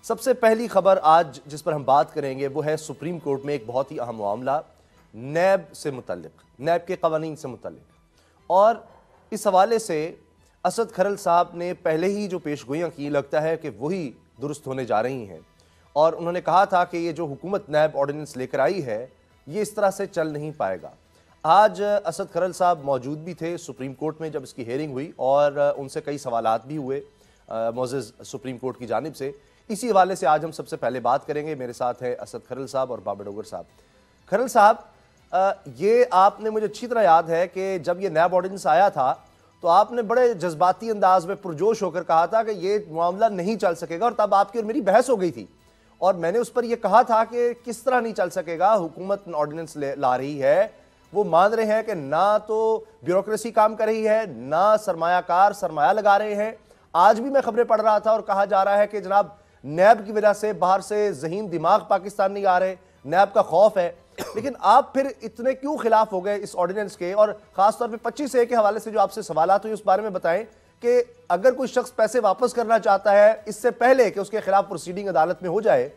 सबसे पहली खबर आज जिस पर हम बात करेंगे वो है सुप्रीम कोर्ट में एक बहुत ही अहम मामला नैब से मुतल्लिक, नैब के कवानीन से मुतल्लिक। और इस हवाले से असद खरल साहब ने पहले ही जो पेशगोइयाँ की, लगता है कि वही दुरुस्त होने जा रही हैं। और उन्होंने कहा था कि ये जो हुकूमत नैब ऑर्डिनेंस लेकर आई है ये इस तरह से चल नहीं पाएगा। आज असद खरल साहब मौजूद भी थे सुप्रीम कोर्ट में जब इसकी हेयरिंग हुई और उनसे कई सवालात भी हुए मोअज़्ज़ज़ सुप्रीम कोर्ट की जानिब से। इसी हवाले से आज हम सबसे पहले बात करेंगे। मेरे साथ है असद खरल साहब और बाबर डोगर साहब। खरल साहब, ये आपने, मुझे अच्छी तरह याद है कि जब ये नैब ऑर्डिनेंस आया था तो आपने बड़े जज्बाती अंदाज में पुरजोश होकर कहा था कि ये मामला नहीं चल सकेगा, और तब आपकी और मेरी बहस हो गई थी और मैंने उस पर यह कहा था कि किस तरह नहीं चल सकेगा, हुकूमत ऑर्डिनेंस ला रही है, वो मान रहे हैं कि ना तो ब्यूरोक्रेसी काम कर रही है, ना सरमायाकार सरमाया लगा रहे हैं। आज भी मैं खबरें पढ़ रहा था और कहा जा रहा है कि जनाब नैब की वजह से बाहर से ज़हीन दिमाग पाकिस्तान नहीं आ रहे, नैब का खौफ है। लेकिन आप फिर इतने क्यों खिलाफ हो गए इस ऑर्डिनेंस के? और खासतौर पे 25A के हवाले से जो आपसे सवालात हुए उस बारे में बताएं कि अगर कोई शख्स पैसे वापस करना चाहता है इससे पहले कि उसके खिलाफ प्रोसीडिंग अदालत में हो जाए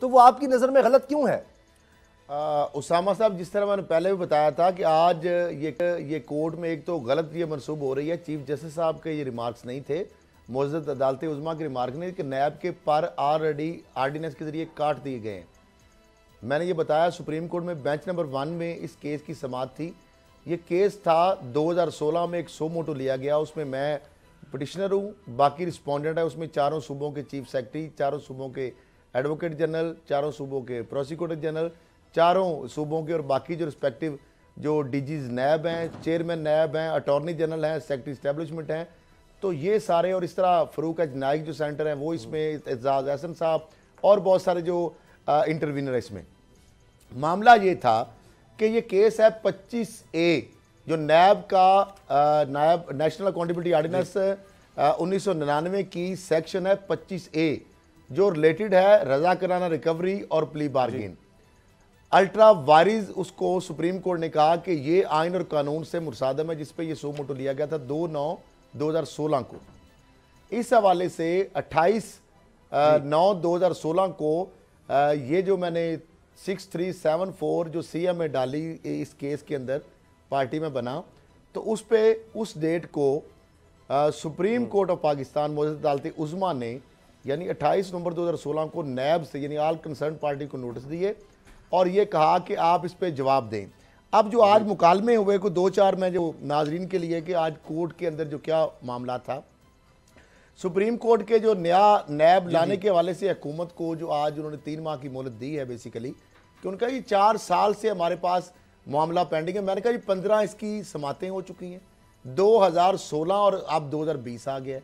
तो वो आपकी नज़र में गलत क्यों है? उसामा साहब, जिस तरह मैंने पहले भी बताया था कि आज ये कोर्ट में एक तो गलत ये मनसूब हो रही है, चीफ जस्टिस साहब के ये रिमार्क्स नहीं थे, मुअज़्ज़ज़ अदालत उज़्मा के रिमार्क नहीं कि नैब के पर ऑलरेडी आर्डिनेंस के जरिए काट दिए गए हैं। मैंने ये बताया सुप्रीम कोर्ट में बेंच नंबर 1 में इस केस की समाअत थी। ये केस था 2016 में, एक सो मोटो लिया गया, उसमें मैं पिटिशनर हूँ, बाकी रिस्पोंडेंट है, उसमें चारों सूबों के चीफ सेक्रेटरी, चारों सूबों के एडवोकेट जनरल, चारों सूबों के प्रोसिक्यूटर जनरल, चारों सूबों के और बाकी जो रिस्पेक्टिव जो डीजीज नैब हैं, चेयरमैन नैब हैं, अटॉर्नी जनरल हैं, सेक्रेटरी इस्टेब्लिशमेंट हैं, तो ये सारे, और इस तरह फरूक एच नाइक जो सेंटर है वो इसमें, एजाज एहसन साहब और बहुत सारे जो इंटरवीनर है इसमें। मामला ये था कि ये केस है 25A जो नैब का नायब नेशनल अकाउंटेबिलिटी ऑर्डिनेंस 1999 की सेक्शन है 25A जो रिलेटेड है रजाकाराना रिकवरी और प्ली बार्गेन। अल्ट्रा वारिज उसको सुप्रीम कोर्ट ने कहा कि ये आइन और कानून से मुसादम है, जिसपे ये सो मोटो लिया गया था 2/9/2016 को। इस हवाले से 28/9/2016 को ये जो मैंने 6374 जो CMA डाली इस केस के अंदर पार्टी में बना, तो उस डेट को सुप्रीम कोर्ट ऑफ पाकिस्तान मुअज़्ज़ज़ अदालत उज़्मा ने यानी 28 नवंबर 2016 को नैब से यानी ऑल कंसर्न पार्टी को नोटिस दिए और ये कहा कि आप इस पे जवाब दें। अब जो आज मुकालमे हुए को 2-4 में जो नाजरीन के लिए कि आज कोर्ट के अंदर जो क्या मामला था, सुप्रीम कोर्ट के जो नया नैब लाने के हवाले से हुकूमत को जो आज उन्होंने 3 माह की मोहलत दी है बेसिकली, कि उनका ये 4 साल से हमारे पास मामला पेंडिंग है। मैंने कहा जी 15 इसकी समातें हो चुकी हैं, 2016 और अब 2020 आ गया है।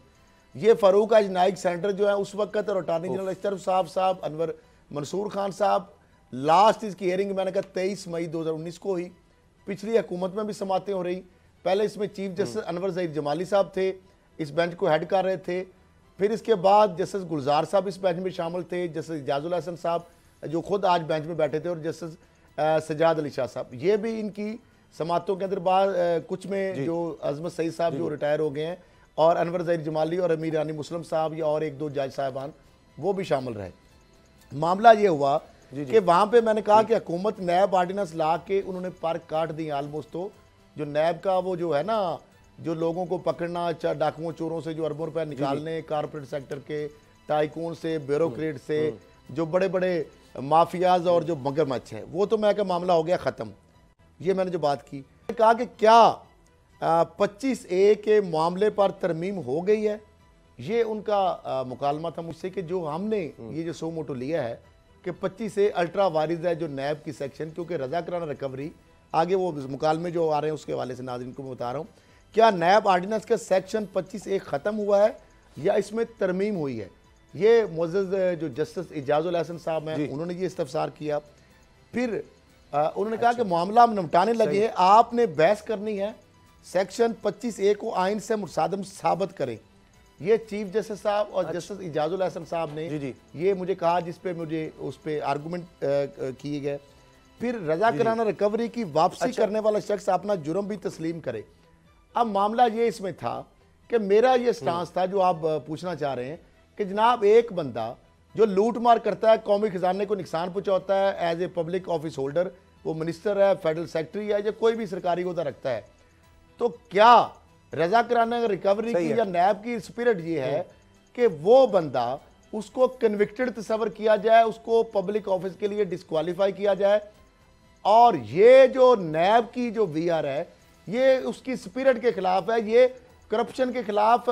ये फरूक एच नाइक सेंटर जो है उस वक्त और अटॉर्नी जनरल अशरफ साहब, अनवर मंसूर खान साहब, लास्ट इसकी हियरिंग मैंने कहा 23 मई 2019 को हुई। पिछली हुकूमत में भी समातें हो रही। पहले इसमें चीफ जस्टिस अनवर ज़हीर जमाली साहब थे, इस बेंच को हेड कर रहे थे। फिर इसके बाद जस्टिस गुलजार साहब इस बेंच में शामिल थे, जस्टिस इजाजुल हसन साहब जो खुद आज बेंच में बैठे थे, और जस्टिस सजाद अली शाह साहब। ये भी इनकी समातों के अंदर बाद कुछ में जो अजमत सईद साहब जो रिटायर हो गए हैं, और अनवर ज़हीर जमाली और अमीर रानी मुस्लिम साहब या और 1-2 जज साहबान वो भी शामिल रहे। मामला ये हुआ कि वहाँ पे मैंने कहा कि हुकूमत नैब ऑर्डिनेंस ला के उन्होंने पर काट दी ऑलमोस्ट। तो जो नैब का वो जो है ना, जो लोगों को पकड़ना, डाकुओं चोरों से जो अरबों रुपए निकालने, कारपोरेट सेक्टर के टाइकून से, ब्यूरोक्रेट से, जो बड़े बड़े माफियाज और जो मगरमच्छ हैं, वो तो मैं का मामला हो गया ख़त्म। ये मैंने जो बात की, कहा कि क्या 25A के मामले पर तरमीम हो गई है। ये उनका मुकालमा था मुझसे कि जो हमने ये जो सो मोटो लिया है कि 25A अल्ट्रा वारिज है जो नैब की सेक्शन, क्योंकि रजाकाराना रिकवरी आगे वो मुकालमे जो आ रहे हैं उसके हवाले से नाज़रीन को मैं बता रहा हूँ, क्या नैब ऑर्डिनेंस का सेक्शन 25A ख़त्म हुआ है या इसमें तरमीम हुई है। ये मुअज़्ज़ज़ जो जस्टिस इजाजुल हसन साहब हैं उन्होंने ये इस्तफसार किया। फिर उन्होंने कहा कि मामला हम निपटाने लगे हैं, आपने बहस करनी है, सेक्शन 25A को आइन से मुसादम साबित करें। ये चीफ जस्टिस साहब और जस्टिस इजाजुल हसन साहब ने ये मुझे कहा, जिस पे मुझे उस पर आर्गूमेंट किए गए। फिर रजाकाराना रिकवरी की वापसी करने वाला शख्स अपना जुर्म भी तस्लीम करे। अब मामला ये इसमें था कि मेरा ये स्टांस था जो आप पूछना चाह रहे हैं कि जनाब एक बंदा जो लूट मार करता है, कौमी खजाने को नुकसान पहुंचाता है, as a public office holder, वो मिनिस्टर है, फेडरल सेक्रेटरी है, या कोई भी सरकारी ओहदा रखता है, तो क्या रजा कराना रिकवरी की या नैब की स्पिरिट ये है कि वो बंदा उसको कन्विक्टेड तस्वर किया जाए, उसको पब्लिक ऑफिस के लिए डिस्क्वालीफाई किया जाए। और ये जो नैब की जो वीआर है ये उसकी स्पिरिट के खिलाफ है, ये करप्शन के खिलाफ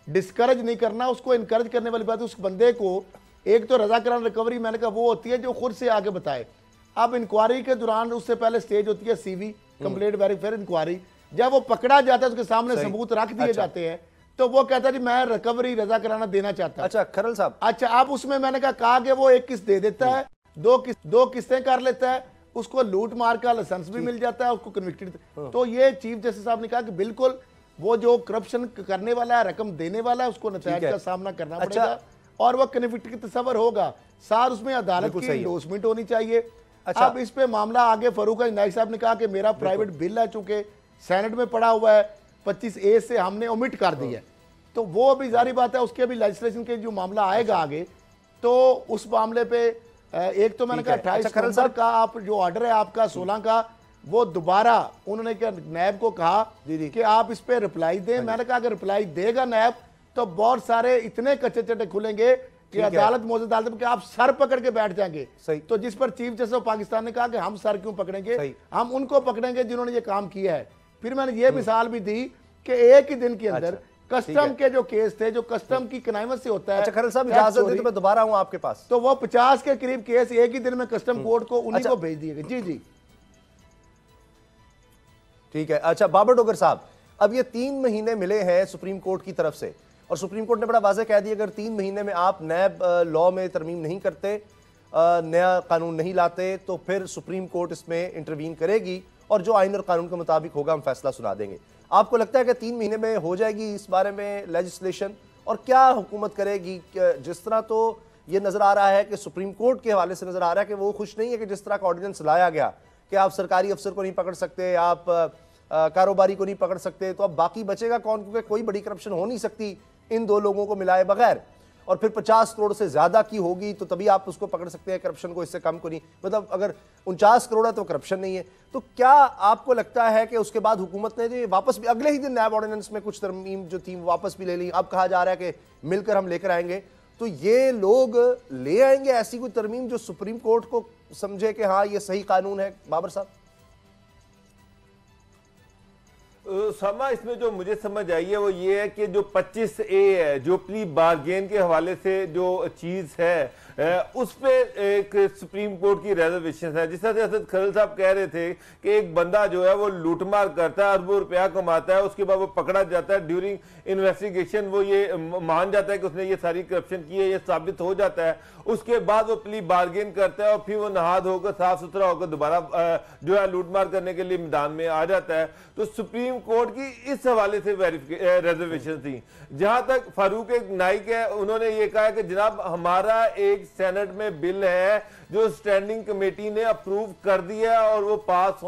डिस्करेज नहीं करना, उसको इनकरेज करने वाली बात है। उस बंदे को एक तो रजा कराना रिकवरी मैंने कहा वो होती है जो खुद से आगे बताए। अब इंक्वायरी के दौरान उससे पहले स्टेज होती है सीवी, कंप्लेंट वेरीफायर इंक्वायरी। जब वो पकड़ा जाता है उसके सामने सबूत रख दिए जाते हैं तो वो कहता है जी मैं रिकवरी रजा कराना देना चाहता हूं। अच्छा खरल साहब, अच्छा आप उसमें मैंने कहा कि वो एक किस्त दे देता है, दो किस्तें कर लेता है, उसको लूट मार का लाइसेंस भी मिल जाता है, उसको कन्विक्टेड। तो ये चीफ जस्टिस साहब ने कहा कि बिल्कुल वो जो करप्शन करने वाला है, रकम देने वाला है, उसको नतायज का सामना करना पड़ेगा और वह कन्विक्टेड की तस्वर होगा। साथ उसमें अदालत की एंडोर्समेंट होनी चाहिए। अच्छा अब इस पे मामला आगे फरूक नाइक साहब ने कहा कि मेरा प्राइवेट बिल है, चूंकि सेनेट में पड़ा हुआ है, 25A से हमने ओमिट कर दिया है, तो वो भी जारी बात है, उसके भी लेजिस्लेशन के जो मामला आएगा आगे, तो उस मामले पे एक तो मैंने कहा 28 नवंबर का आप जो ऑर्डर है आपका 16 का, वो दोबारा उन्होंने क्या नैब को कहा कि आप इस पे रिप्लाई दें। मैंने कहा अगर रिप्लाई देगा नैब तो बहुत सारे इतने कच्चे चट्टे खुलेंगे कि अदालत मौजूद अदालत में आप सर पकड़ के बैठ जाएंगे। तो जिस पर चीफ जस्टिस ऑफ पाकिस्तान ने कहा कि हम सर क्यों पकड़ेंगे, हम उनको पकड़ेंगे जिन्होंने ये काम किया है। फिर मैंने ये मिसाल भी दी कि एक ही दिन के अंदर कस्टम के जो केस थे, जो कस्टम की कनाइमत से होता है। अच्छा खरल साहब इजाजत दे तो मैं दोबारा हूं आपके पास। तो वो 50 के करीब केस एक ही दिन में कस्टम कोर्ट को उन्हीं को भेज दिए गए। जी जी ठीक है। अच्छा बाबर डोगर साहब, अब ये 3 महीने मिले हैं सुप्रीम कोर्ट की तरफ से और सुप्रीम कोर्ट ने बड़ा वाज़ेह कह दिया अगर 3 महीने में आप नैब लॉ में तरमीम नहीं करते, नया कानून नहीं लाते, तो फिर सुप्रीम कोर्ट इसमें इंटरवीन करेगी और जो आइन और कानून के मुताबिक होगा हम फैसला सुना देंगे। आपको लगता है कि 3 महीने में हो जाएगी इस बारे में लेजिस्लेशन, और क्या हुकूमत करेगी? जिस तरह तो ये नजर आ रहा है कि सुप्रीम कोर्ट के हवाले से नजर आ रहा है कि वो खुश नहीं है कि जिस तरह का ऑर्डिनेंस लाया गया कि आप सरकारी अफसर को नहीं पकड़ सकते, आप कारोबारी को नहीं पकड़ सकते, तो अब बाकी बचेगा कौन? क्योंकि कोई बड़ी करप्शन हो नहीं सकती इन 2 लोगों को मिलाए बगैर, और फिर 50 करोड़ से ज्यादा की होगी तो तभी आप उसको पकड़ सकते हैं, करप्शन को इससे कम को नहीं। मतलब अगर 49 करोड़ है तो करप्शन नहीं है। तो क्या आपको लगता है कि उसके बाद हुकूमत ने वापस भी अगले ही दिन नैब ऑर्डिनेंस में कुछ तरमीम जो थी वापस भी ले ली? अब कहा जा रहा है कि मिलकर हम लेकर आएंगे, तो ये लोग ले आएंगे ऐसी कोई तरमीम जो सुप्रीम कोर्ट को समझे कि हाँ ये सही कानून है? बाबर साहब समा इसमें जो मुझे समझ आई है वो ये है कि जो 25A है, जो प्ली बार्गेन के हवाले से जो चीज है उस पे एक सुप्रीम कोर्ट की रिजर्वेशन है। जिस तरह से असद खरल साहब कह रहे थे कि एक बंदा जो है वो लूटमार करता है, अरबों रुपया कमाता है, उसके बाद वो पकड़ा जाता है, ड्यूरिंग इन्वेस्टिगेशन वो ये मान जाता है कि उसने ये सारी करप्शन की है, ये साबित हो जाता है, उसके बाद वो प्ली बार्गेन करता है और फिर वो नहा धोकर साफ सुथरा होकर दोबारा जो है लूटमार करने के लिए मैदान में आ जाता है। तो सुप्रीम कोर्ट की इस हवाले से रिजर्वेशन थी। जहां तक फारूक नाइक है, उन्होंने ये कहा कि जनाब हमारा एक सेनेट में बिल है जो स्टैंडिंग कमेटी ने अप्रूव कर दिया और वो पास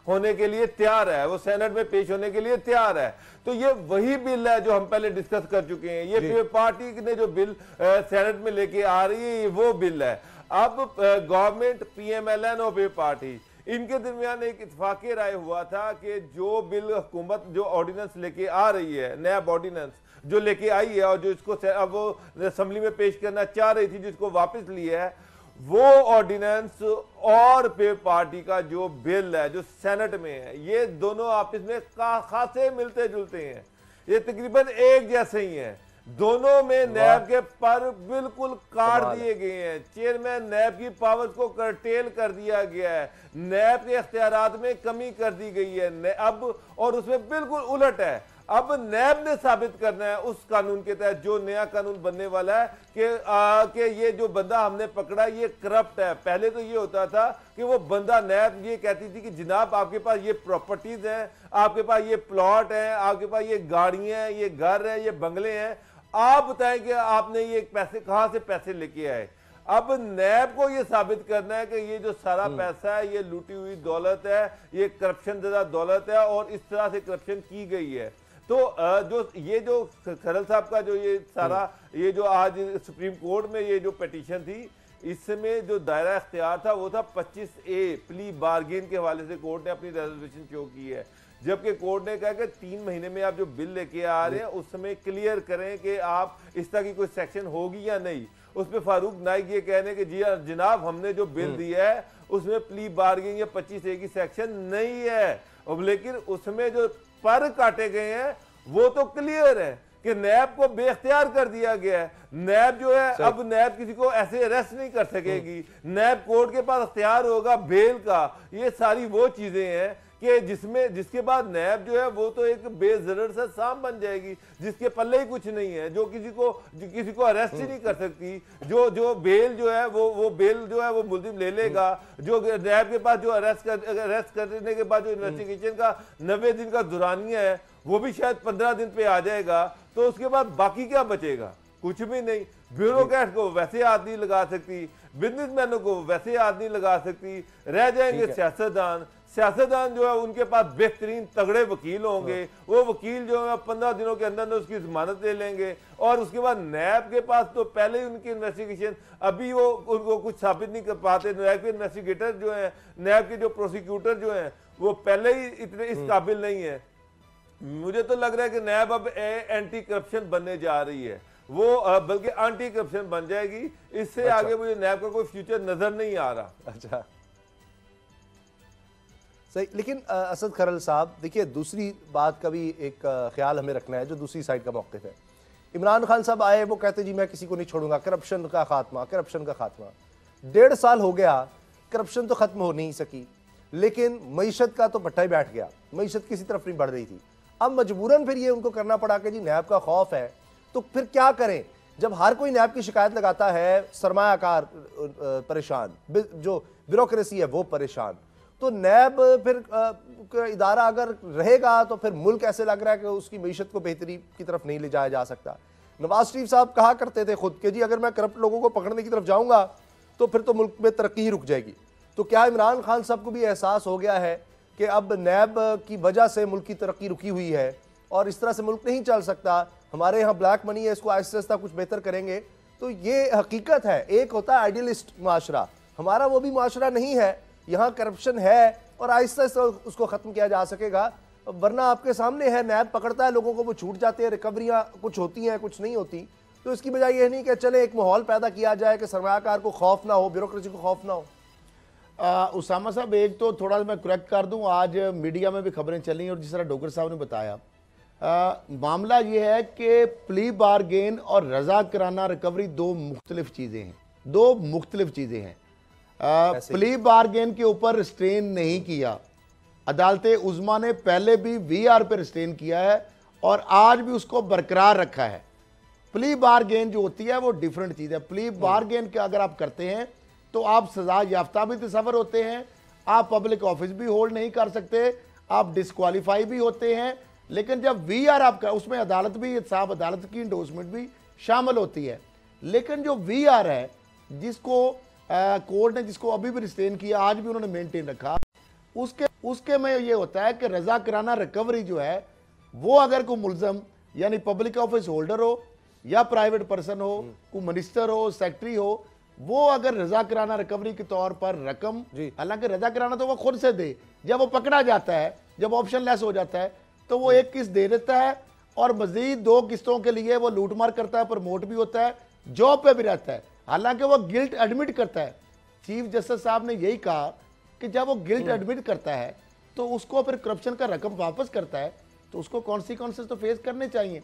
होने के लिए तैयार है, वो सेनेट में पेश होने के लिए तैयार है। तो ये वही बिल है जो हम पहले डिस्कस कर चुके हैं। ये पार्टी ने जो बिल सेनेट में लेके आ रही है ये वो बिल है। अब गवर्नमेंट, PMLN और पीपल्स पार्टी, इनके दरमियान एक इत्तेफाकी राय हुआ था कि जो बिल हुकूमत जो ऑर्डिनेंस लेके आ रही है, नया ऑर्डिनेंस जो लेके आई है और जो इसको अब वो असेंबली में पेश करना चाह रही थी, जिसको वापस लिया है, वो ऑर्डिनेंस और पीपल्स पार्टी का जो बिल है जो सेनेट में है, ये दोनों आपस में खासे मिलते जुलते हैं, ये तकरीबन एक जैसे ही हैं। दोनों में नैब के पर बिल्कुल काट दिए गए हैं। चेयरमैन नैब की पावर्स को कर्टेल कर दिया गया है, नैब के इख्तियारात में कमी कर दी गई है अब, और उसमें बिल्कुल उलट है। अब नैब ने साबित करना है उस कानून के तहत जो नया कानून बनने वाला है कि ये जो बंदा हमने पकड़ा ये करप्ट है। पहले तो ये होता था कि वो बंदा, नैब ये कहती थी कि जनाब आपके पास ये प्रॉपर्टीज हैं, आपके पास ये प्लॉट हैं, आपके पास ये गाड़ियां हैं, ये घर हैं, ये बंगले हैं, आप बताएं कि आपने ये पैसे कहां से पैसे लेके आए। अब नैब को ये साबित करना है कि ये जो सारा पैसा है ये लूटी हुई दौलत है, ये करप्शन ज़्यादा दौलत है और इस तरह से करप्शन की गई है। तो जो खरल साहब का जो ये सारा ये जो आज सुप्रीम कोर्ट में ये जो पिटीशन थी, इसमें जो दायरा इख्तियार था वो था 25A प्ली बार्गेन के हवाले से कोर्ट ने अपनी रेजोल्यूशन शो की है, जबकि कोर्ट ने कहा कि 3 महीने में आप जो बिल लेके आ रहे हैं उसमें क्लियर करें कि आप इस तरह की कोई सेक्शन होगी या नहीं। उस पर फारूक नाइक ये कह रहे हैं कि जी जनाब हमने जो बिल दिया है उसमें प्ली बार्गेन या 25A की सेक्शन नहीं है, अब लेकिन उसमें जो पर काटे गए हैं वो तो क्लियर है कि नैब को बेख्तियार कर दिया गया है। नैब जो है अब नैब किसी को ऐसे अरेस्ट नहीं कर सकेगी, नैब कोर्ट के पास अख्तियार होगा बेल का। ये सारी वो चीजें हैं कि जिसके बाद नैब जो है वो तो एक बेजरर सा सांप बन जाएगी जिसके पल्ले ही कुछ नहीं है, जो किसी को अरेस्ट ही नहीं कर सकती। जो बेल जो है वो बेल जो है वो मुलजिम ले लेगा। जो नैब के पास जो अरेस्ट करने के बाद जो इन्वेस्टिगेशन का 90 दिन का दुरानिया है वो भी शायद 15 दिन पे आ जाएगा, तो उसके बाद बाकी क्या बचेगा? कुछ भी नहीं। ब्यूरोक्रेट को वैसे हाथ नहीं लगा सकती, बिजनेसमैनों को वैसे हाथ नहीं लगा सकती, रह जाएंगे सियासतदान जो है उनके पास बेहतरीन तगड़े वकील होंगे, वो वकील जो है 15 दिनों के अंदर उसकी जमानत ले लेंगे और उसके बाद नैब के पास तो पहले ही उनकी इन्वेस्टिगेशन, अभी वो उनको कुछ साबित नहीं कर पाते। नैब के इन्वेस्टिगेटर जो है, नैब के जो प्रोसिक्यूटर जो है वो पहले ही इतने इस काबिल नहीं है। मुझे तो लग रहा है कि नैब अब एंटी करप्शन बनने जा रही है, वो बल्कि एंटी करप्शन बन जाएगी। इससे आगे मुझे नैब का कोई फ्यूचर नजर नहीं आ रहा। अच्छा सही, लेकिन असद खरल साहब देखिए दूसरी बात का भी एक ख्याल हमें रखना है, जो दूसरी साइड का मौक़िफ़ है। इमरान खान साहब आए, वो कहते जी मैं किसी को नहीं छोड़ूंगा, करप्शन का खात्मा। 1.5 साल हो गया, करप्शन तो खत्म हो नहीं सकी, लेकिन मईशत का तो पट्टा ही बैठ गया, मईशत किसी तरफ नहीं बढ़ रही थी। अब मजबूरन फिर ये उनको करना पड़ा कि जी नैब का खौफ है, तो फिर क्या करें? जब हर कोई नैब की शिकायत लगाता है, सरमायाकार परेशान, जो ब्यूरोक्रेसी है वो परेशान, तो नैब फिर इदारा अगर रहेगा तो फिर मुल्क ऐसे लग रहा है कि उसकी मईशत को बेहतरी की तरफ नहीं ले जाया जा सकता। नवाज शरीफ साहब कहा करते थे खुद कि जी अगर मैं करप्ट लोगों को पकड़ने की तरफ जाऊंगा तो फिर तो मुल्क में तरक्की ही रुक जाएगी। तो क्या इमरान खान साहब को भी एहसास हो गया है कि अब नैब की वजह से मुल्क की तरक्की रुकी हुई है और इस तरह से मुल्क नहीं चल सकता, हमारे यहाँ ब्लैक मनी है, इसको आहिस्ता आहिस्ता कुछ बेहतर करेंगे? तो ये हकीकत है। एक होता है आइडियलिस्ट माशरा, हमारा वो भी माशरा नहीं है, यहाँ करप्शन है और आहिस्ता आहिस्ता उसको ख़त्म किया जा सकेगा। वरना आपके सामने है, नैब पकड़ता है लोगों को, वो छूट जाते हैं, रिकवरियाँ कुछ होती हैं कुछ नहीं होती। तो इसकी बजाय ये नहीं कि चले एक माहौल पैदा किया जाए कि सरमायाकार को खौफ ना हो, ब्यूरोक्रेसी को खौफ ना हो। उसामा साहब एक तो थोड़ा मैं करेक्ट कर दूं, आज मीडिया में भी खबरें चली और जिस तरह डॉक्टर साहब ने बताया, मामला ये है कि प्ली बारगेन और रजा कराना रिकवरी दो मुख्तलिफ चीज़ें हैं। प्ली बारगेन के ऊपर रिस्ट्रेन नहीं किया, अदालत उज़्मा ने पहले भी VR पे रिस्ट्रेन किया है और आज भी उसको बरकरार रखा है। प्ली बारगेन जो होती है वो डिफरेंट चीज़ है। प्ली बारगेन के अगर आप करते हैं तो आप सजा याफ्ता भी तस्वर होते हैं, आप पब्लिक ऑफिस भी होल्ड नहीं कर सकते, आप डिस्क्वालीफाई भी होते हैं। लेकिन जब VR आपका, उसमें अदालत भी, साहब अदालत की इंडोर्समेंट भी शामिल होती है। लेकिन जो VR है जिसको कोर्ट ने जिसको अभी भी रिस्ट्रेन किया, आज भी उन्होंने मेंटेन रखा, उसके में ये होता है कि रजा कराना रिकवरी जो है वो अगर कोई मुलजम यानी पब्लिक ऑफिस होल्डर हो या प्राइवेट पर्सन हो, कोई मिनिस्टर हो, सेक्रेटरी हो, वो अगर रजा कराना रिकवरी के तौर पर रकम, हालांकि रजा कराना तो वो खुद से दे, जब वो पकड़ा जाता है, जब ऑप्शन लेस हो जाता है तो वो एक किस्त दे देता है और मजीद 2 किस्तों के लिए वो लूटमार करता है, प्रमोट भी होता है, जॉब पे भी रहता है, हालांकि वो गिल्ट एडमिट करता है। चीफ जस्टिस साहब ने यही कहा कि जब वो गिल्ट एडमिट करता है तो उसको फिर करप्शन का रकम वापस करता है, तो उसको कॉन्सिक्वेंसेस तो फेस करने चाहिए।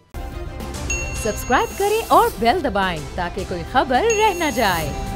सब्सक्राइब करें और बेल दबाएं ताकि कोई खबर रह न जाए।